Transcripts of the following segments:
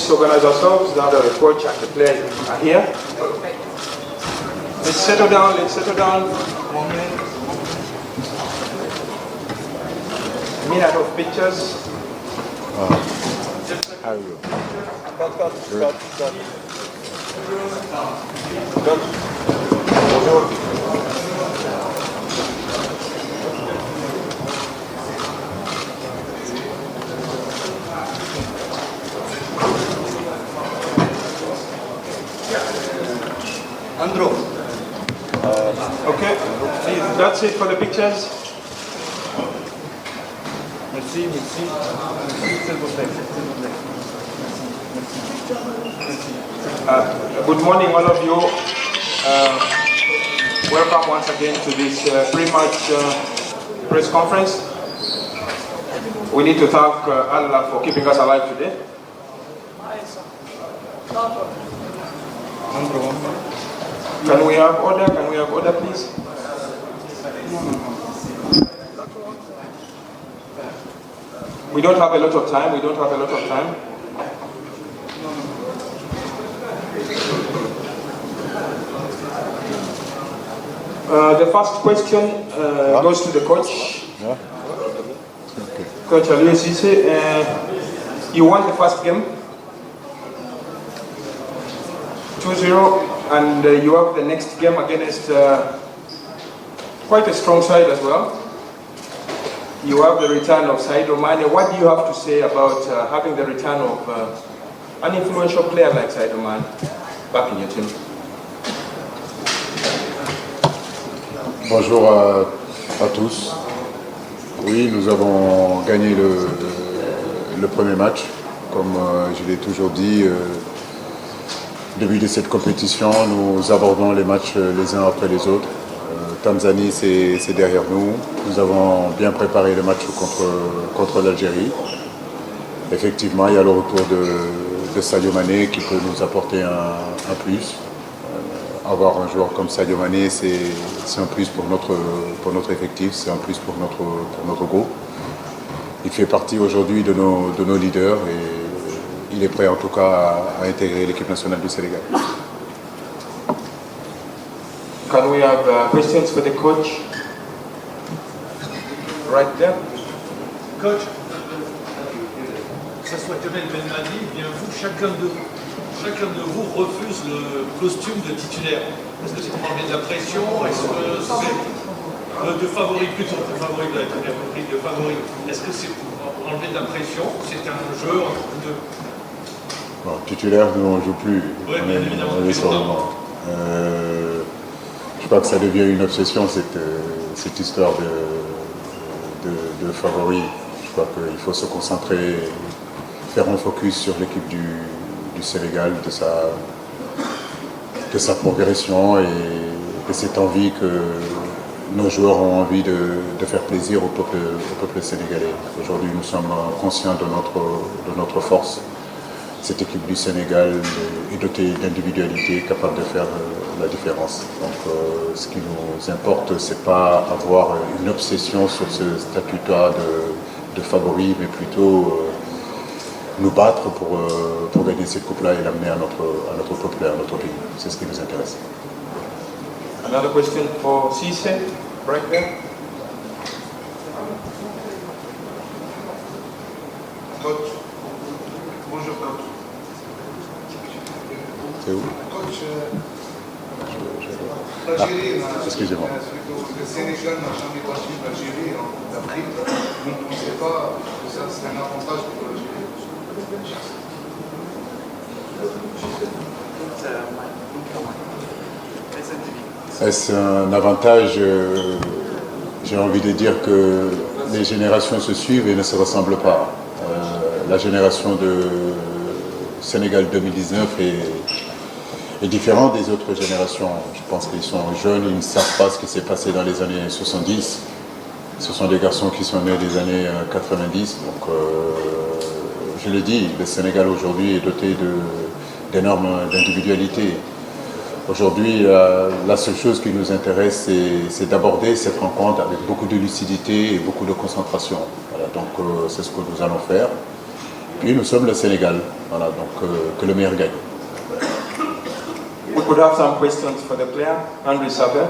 Organize ourselves now that the coach and the players are here. Let's settle down, 1 minute. A minute of pictures. How are you? Andrew. Okay, that's it for the pictures. Merci. Good morning, all of you. Welcome once again to this pre-match press conference. We need to thank Allah for keeping us alive today. Can we have order, please? We don't have a lot of time. The first question goes to the coach. Coach Aliou Cissé, you won the first game 2-0, and you have the next game against quite a strong side as well. You have the return of Sadio Mane. What do you have to say about having the return of an influential player like Sadio Mane back in your team? Bonjour à tous. Oui, nous avons gagné le premier match. Comme je l'ai toujours dit, au début de cette compétition, nous abordons les matchs les uns après les autres. Tanzanie, c'est derrière nous. Nous avons bien préparé le match contre l'Algérie. Effectivement, il y a le retour de Sadio Mané qui peut nous apporter un plus. Avoir un joueur comme Sadio Mané, c'est un plus pour notre effectif, c'est un plus pour notre groupe. Il fait partie aujourd'hui de nos leaders et il est prêt en tout cas à intégrer l'équipe nationale du Sénégal. Can we have questions for the coach? Right there. Coach, que ce soit Kamel Belmadi, bien vous, chacun de vous refuse le costume de titulaire. Est-ce que c'est pour enlever de la pression? Est-ce que c'est de favori plutôt? De favori, vous avez très bien compris, de favori. Est-ce que c'est pour enlever de la pression? C'est un jeu entre deux? Bon, titulaire, nous on ne joue plus. Oui, bien évidemment. Je crois que ça devient une obsession, cette histoire de favoris. Je crois qu'il faut se concentrer, faire un focus sur l'équipe du Sénégal, de sa progression et de cette envie que nos joueurs ont envie de faire plaisir au peuple sénégalais. Aujourd'hui, nous sommes conscients de notre force. Cette équipe du Sénégal est dotée d'individualité capable de faire la différence. Donc ce qui nous importe, ce n'est pas avoir une obsession sur ce statut-là de favori, mais plutôt nous battre pour gagner cette coupe-là et l'amener à notre peuple et à notre pays. C'est ce qui nous intéresse. Another question for Cissé, right there. Coach, bonjour coach. C'est où? Coach, l'Algérie, excusez-moi. Le Sénégal n'a jamais battu l'Algérie en Coupe d'Afrique. Vous ne pensez pas que ça c'est un avantage pour l'Algérie? Est-ce un avantage? J'ai envie de dire que les générations se suivent et ne se ressemblent pas. La génération de Sénégal 2019 est différent des autres générations. Je pense qu'ils sont jeunes, ils ne savent pas ce qui s'est passé dans les années 70. Ce sont des garçons qui sont nés des années 90. Donc, je le dis, le Sénégal aujourd'hui est doté d'énormes individualités. Aujourd'hui, la seule chose qui nous intéresse, c'est d'aborder cette rencontre avec beaucoup de lucidité et beaucoup de concentration. Voilà, donc, c'est ce que nous allons faire. Puis, nous sommes le Sénégal. Voilà, donc, que le meilleur gagne. We could have some questions for the player. Andrew Saber.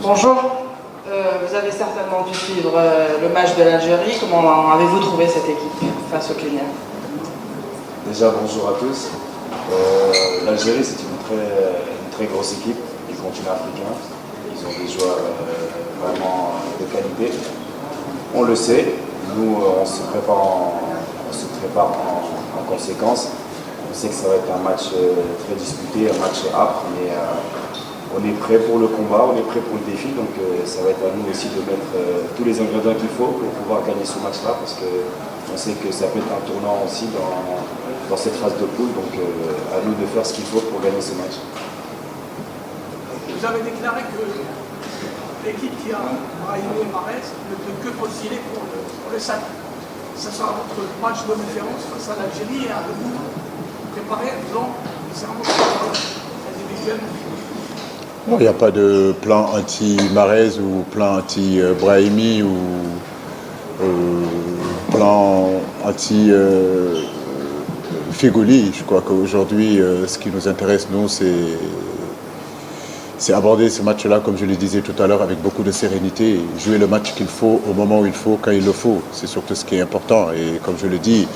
Bonjour, vous avez certainement dû suivre le match de l'Algérie. Comment avez-vous trouvé cette équipe face au Kenya? Déjà, bonjour à tous. L'Algérie, c'est une très grosse équipe du continent africain. Ils ont des joueurs vraiment de qualité. On le sait. Nous, on se prépare en conséquence. On sait que ça va être un match très disputé, un match âpre, mais on est prêt pour le combat, on est prêt pour le défi. Donc ça va être à nous aussi de mettre tous les ingrédients qu'il faut pour pouvoir gagner ce match-là, parce qu'on sait que ça peut être un tournant aussi dans cette phase de poule. Donc à nous de faire ce qu'il faut pour gagner ce match. Vous avez déclaré que l'équipe qui a Brahimi et Mahrez ne peut que postuler pour le SAC. Ça sera votre match de référence face à l'Algérie et à vous préparer en faisant nécessairement individuel. Il n'y a pas de plan anti-Mahrez ou plan anti-Brahimi ou plan anti-Feghouli. Je crois qu'aujourd'hui, ce qui nous intéresse, nous, c'est aborder ce match-là, comme je le disais tout à l'heure, avec beaucoup de sérénité, jouer le match qu'il faut au moment où il faut, quand il le faut. C'est surtout ce qui est important. Et comme je le dis,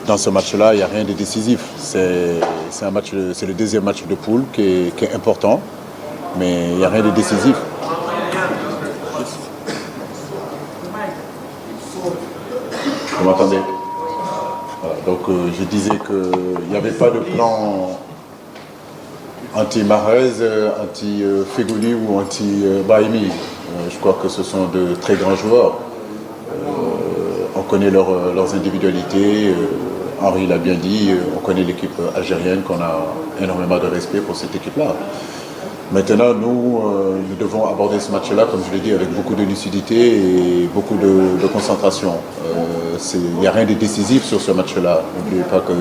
dans ce match-là, il n'y a rien de décisif. C'est le deuxième match de poule qui est important. Mais il n'y a rien de décisif. Vous m'entendez? Voilà, donc je disais qu'il n'y avait pas de plan anti-Mahrez, anti-Feghouli ou anti-Brahimi. Je crois que ce sont de très grands joueurs. On connaît leurs individualités. Henri l'a bien dit, on connaît l'équipe algérienne, qu'on a énormément de respect pour cette équipe-là. Maintenant, nous devons aborder ce match-là, comme je l'ai dit, avec beaucoup de lucidité et beaucoup de concentration. Il n'y a rien de décisif sur ce match-là. N'oubliez pas que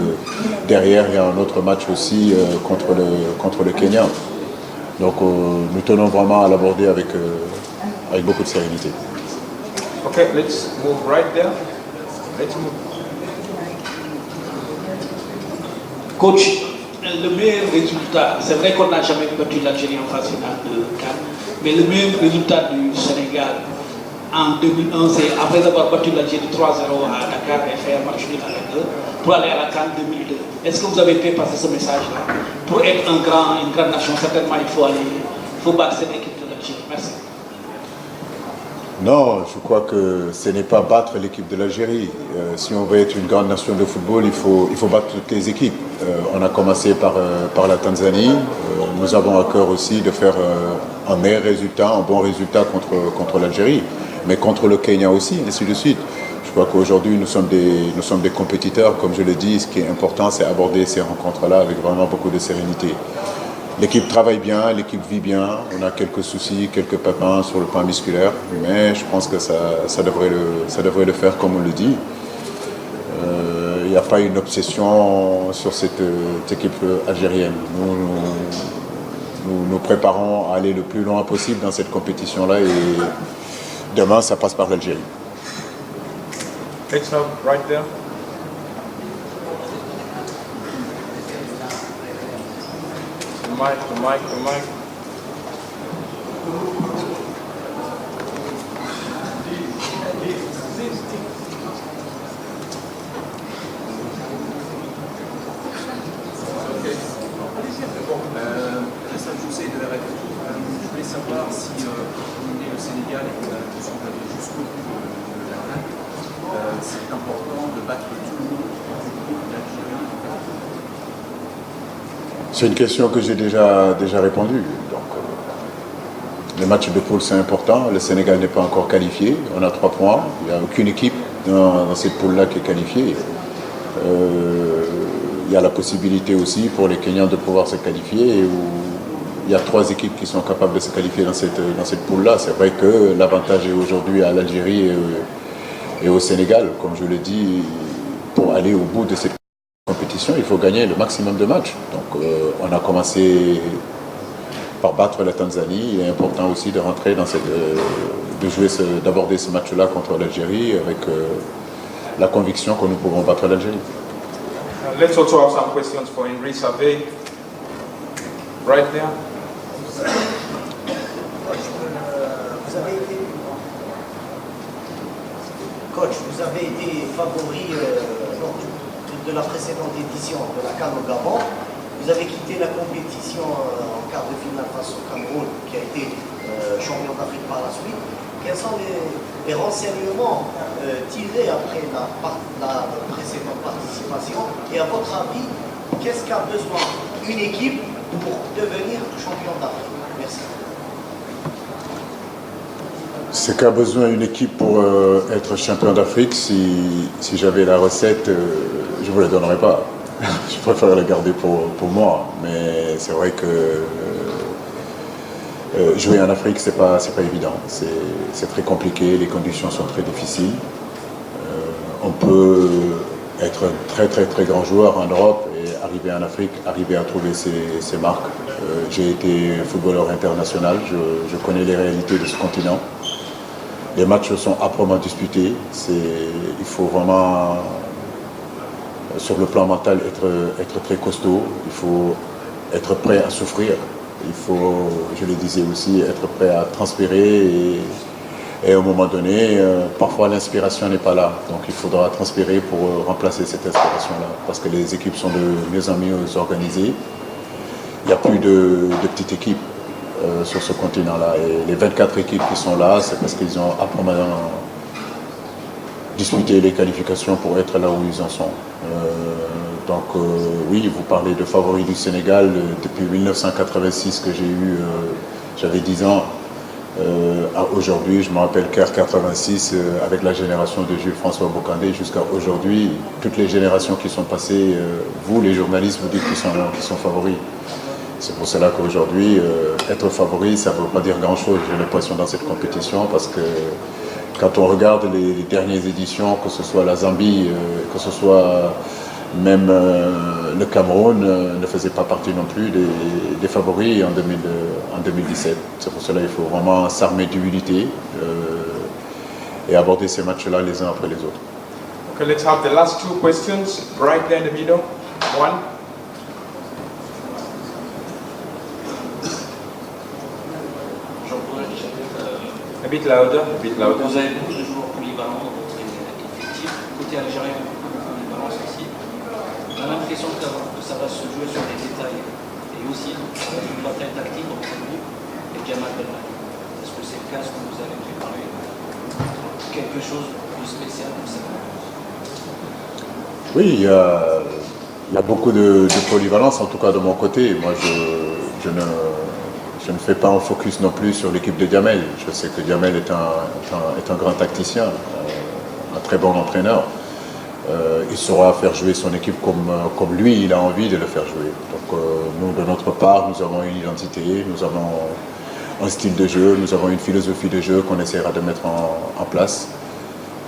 derrière, il y a un autre match aussi contre le Kenya. Donc, nous tenons vraiment à l'aborder avec beaucoup de sérénité. Okay, let's move right there. Let's move. Coach, le meilleur résultat, c'est vrai qu'on n'a jamais battu l'Algérie en phase finale de CAN, mais le meilleur résultat du Sénégal en 2001, c'est après avoir battu l'Algérie 3-0 à Dakar et faire match nul à 2 pour aller à la CAN 2002. Est-ce que vous avez fait passer ce message-là? Pour être une grande nation, certainement il faut battre cette équipe de l'Algérie. Merci. Non, je crois que ce n'est pas battre l'équipe de l'Algérie. Si on veut être une grande nation de football, il faut battre toutes les équipes. On a commencé par la Tanzanie. Nous avons à cœur aussi de faire un meilleur résultat, un bon résultat contre l'Algérie, mais contre le Kenya aussi, ainsi de suite. Je crois qu'aujourd'hui, nous sommes des compétiteurs. Comme je le dis, ce qui est important, c'est aborder ces rencontres-là avec vraiment beaucoup de sérénité. L'équipe travaille bien, l'équipe vit bien. On a quelques soucis, quelques pépins sur le plan musculaire, mais je pense que ça devrait le faire comme on le dit. Il n'y a pas une obsession sur cette équipe algérienne. Nous nous préparons à aller le plus loin possible dans cette compétition-là et demain, ça passe par l'Algérie. Let's have right there. The mic. Hassan Joussé de RFI. Je voulais savoir si on est au Sénégal et qu'on a l'impression d'aller jusqu'au bout de la CAN, c'est important de battre tout le monde, l'Algérie. C'est une question que j'ai déjà répondu. Donc, les matchs de poule, c'est important. Le Sénégal n'est pas encore qualifié. On a 3 points. Il n'y a aucune équipe dans cette poule-là qui est qualifiée. Il y a la possibilité aussi pour les Kenyans de pouvoir se qualifier. Il y a 3 équipes qui sont capables de se qualifier dans cette poule-là. C'est vrai que l'avantage est aujourd'hui à l'Algérie et au Sénégal. Comme je l'ai dit, pour aller au bout de cette compétition, il faut gagner le maximum de matchs. Donc on a commencé par battre la Tanzanie. Il est important aussi de rentrer dans d'aborder ce match-là contre l'Algérie avec la conviction que nous pouvons battre l'Algérie. Let's also have some questions for Henri Savé. Right there. Coach, vous avez été favori lors de la précédente édition de la CAN au Gabon. Vous avez quitté la compétition en quart de finale face au Cameroun, qui a été champion d'Afrique par la suite. Quels sont les renseignements tirés après la précédente participation? Et à votre avis, qu'est-ce qu'a besoin une équipe pour devenir champion d'Afrique? Merci. Ce qu'a besoin une équipe pour être champion d'Afrique, si j'avais la recette, je ne vous la donnerais pas. Je préfère la garder pour moi. Mais c'est vrai que jouer en Afrique, c'est pas évident. C'est très compliqué, les conditions sont très difficiles. On peut être un très grand joueur en Europe et arriver en Afrique, arriver à trouver ses marques. J'ai été footballeur international, je connais les réalités de ce continent. Les matchs sont âprement disputés. Il faut vraiment, sur le plan mental, être très costaud. Il faut être prêt à souffrir. Il faut, je le disais aussi, être prêt à transpirer et à un moment donné, parfois l'inspiration n'est pas là. Donc il faudra transpirer pour remplacer cette inspiration-là. Parce que les équipes sont de mieux en mieux organisées. Il n'y a plus de petites équipes sur ce continent-là. Et les 24 équipes qui sont là, c'est parce qu'ils ont âprement disputé les qualifications pour être là où ils en sont. Donc oui, vous parlez de favoris du Sénégal. Depuis 1986 que j'ai eu, j'avais 10 ans. À aujourd'hui, je me rappelle qu'à 86, avec la génération de Jules François Bocandé, jusqu'à aujourd'hui, toutes les générations qui sont passées, vous les journalistes, vous dites qu'ils sont favoris. C'est pour cela qu'aujourd'hui, être favori, ça ne veut pas dire grand-chose, j'ai l'impression, dans cette compétition, parce que quand on regarde les dernières éditions, que ce soit la Zambie, que ce soit même le Cameroun, ne faisait pas partie non plus des favoris en 2017. C'est pour cela qu'il faut vraiment s'armer d'humilité et aborder ces matchs-là les uns après les autres. Okay, let's have the last 2 questions right there in the middle. One. A bit louder, a bit louder. Vous avez beaucoup de joueurs polyvalents dans votre effectif. Côté algérien, beaucoup de polyvalence aussi. On a l'impression que ça va se jouer sur des détails. Et aussi, ça va être une bataille tactique entre vous et Djamal Belmadi. Est-ce que c'est le cas? Est-ce que vous avez préparé quelque chose de plus spécial pour ça? Oui, il y a beaucoup de polyvalence, en tout cas de mon côté. Moi, je ne fais pas un focus non plus sur l'équipe de Djamel. Je sais que Djamel est un grand tacticien, un très bon entraîneur. Il saura faire jouer son équipe comme lui, il a envie de le faire jouer. Donc nous, de notre part, nous avons une identité, nous avons un style de jeu, nous avons une philosophie de jeu qu'on essaiera de mettre en place.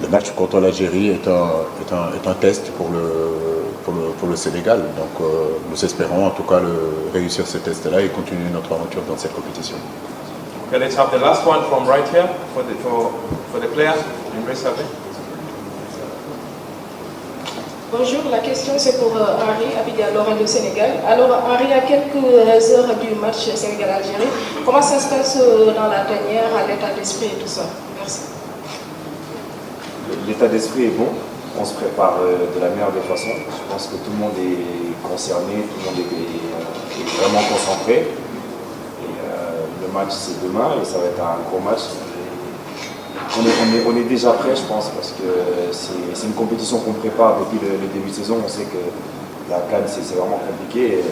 Le match contre l'Algérie est un test pour le Sénégal. Donc nous espérons en tout cas réussir ce test-là et continuer notre aventure dans cette compétition. Okay, let's have the last one from right here for the players. Henri Savé. Bonjour, la question c'est pour Henri, Abidjan Laurent du Sénégal. Alors Henri, à quelques heures du match Sénégal-Algérie, comment ça se passe dans la tanière, à l'état d'esprit et tout ça? Merci. L'état d'esprit est bon, on se prépare de la meilleure des façons. Je pense que tout le monde est concerné, tout le monde est vraiment concentré. Et le match c'est demain et ça va être un gros match. On est déjà prêt, je pense, parce que c'est une compétition qu'on prépare depuis le début de saison. On sait que la CAN, c'est vraiment compliqué.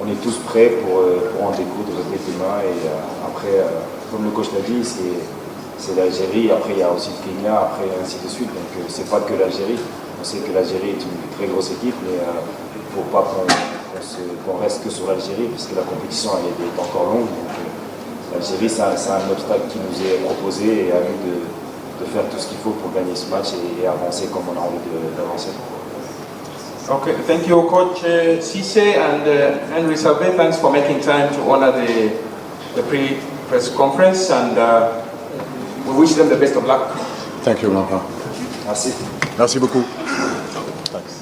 on est tous prêts pour en découdre demain. Et après, comme le coach l'a dit, c'est l'Algérie, après il y a aussi le Kenya, après ainsi de suite. Donc c'est pas que l'Algérie. On sait que l'Algérie est une très grosse équipe, mais il ne faut pas qu'on reste que sur l'Algérie, parce que la compétition elle est encore longue. L'Algérie, c'est un obstacle qui nous est proposé et à nous de faire tout ce qu'il faut pour gagner ce match et avancer comme on a envie d'avancer. Okay, thank you, Coach Cisse and Henry Salve. Thanks for making time to honor the pre-press conference, and we wish them the best of luck. Thank you, Blanca. Merci. Merci beaucoup. Thanks.